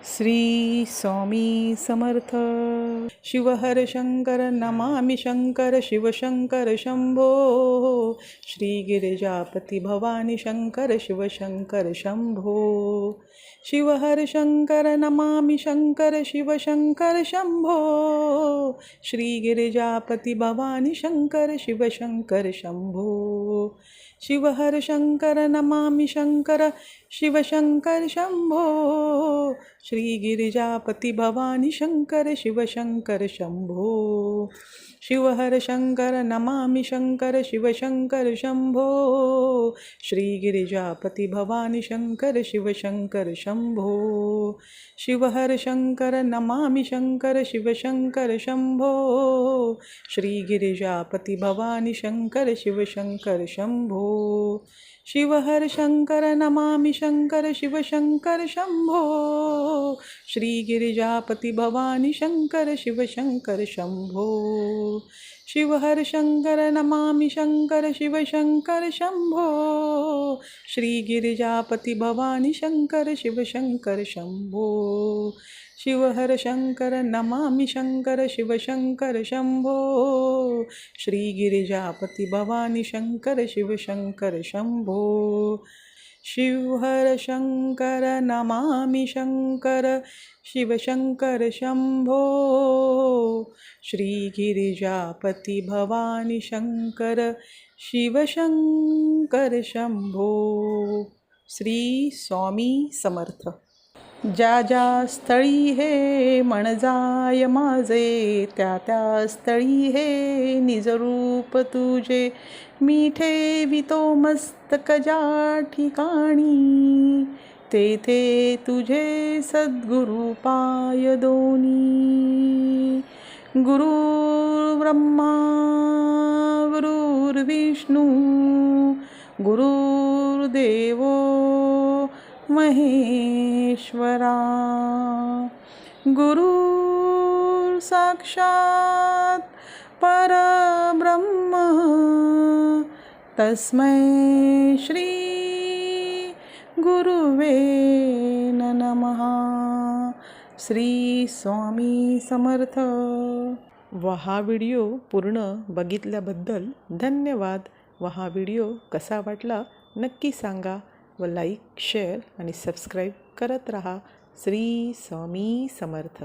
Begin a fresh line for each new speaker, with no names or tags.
श्री स्वामी समर्थ. शिवहर शंकर नमामि शंकर शिवशंकर शंभो. श्री गिरिजापती भवानी शंकर शिवशंकर शंभो. शिवहर शंकर नमामि शंकर शिवशंकर शंभो. श्री गिरिजापती भवानी शंकर शिवशंकर शंभो. शिवहर शंकर नमामि शंकर शिवशंकर शंभो. श्री गिरिजापती भवानी शंकर शिवशंकर शंभो. शिवहर शंकर नमामि शंकर शिवशंकर शंभो. श्री गिरिजापती भवानी शंकर शिवशंकर शंभो. शिवहर शंकर नमामि शंकर शिवशंकर शंभो. श्री गिरिजापती भवानी शंकर शिवशंकर शंभो. शिवहर शंकर नमामि शंकर शिवशंकर शंभो. श्री गिरिजापती भवानी शंकर शिवशंकर शंभो. शिवहर शंकर नमामि शंकर शिवशंकर शंभो. श्री गिरिजापती भवानी शंकर शिवशंकर शंभो. शिवहर शंकर नमामि शंकर शिवशंकर शंभो. श्री गिरिजापती भवानी शंकर शिवशंकर शंभो. शिवहर शंकर नमामि शंकर शिवशंकर शंभो. श्री गिरिजापती भवानी शंकर शिवशंकर शंभो. श्री स्वामी समर्थ. ज्या ज्या स्थळी हे मन जाय माझे, त्या त्या स्थळी हे निजरूप तुझे. मी ठेवितो मस्तक ज्या ठिकाणी, तेथे तुझे सद्गुरु पाय दोनी. गुरुर्ब्रह्मा गुरुर्विष्णू गुरुर्देवो महेश्वरा. गुरु साक्षात परब्रह्म, तस्मै श्री गुरुवे नमः. श्री स्वामी समर्थ. हा व्हिडिओ पूर्ण बघितल्याबद्दल धन्यवाद. हा व्हिडिओ कसा वाटला नक्की सांगा व लाईक, शेअर आणि सबस्क्राईब करत रहा. श्री स्वामी समर्थ.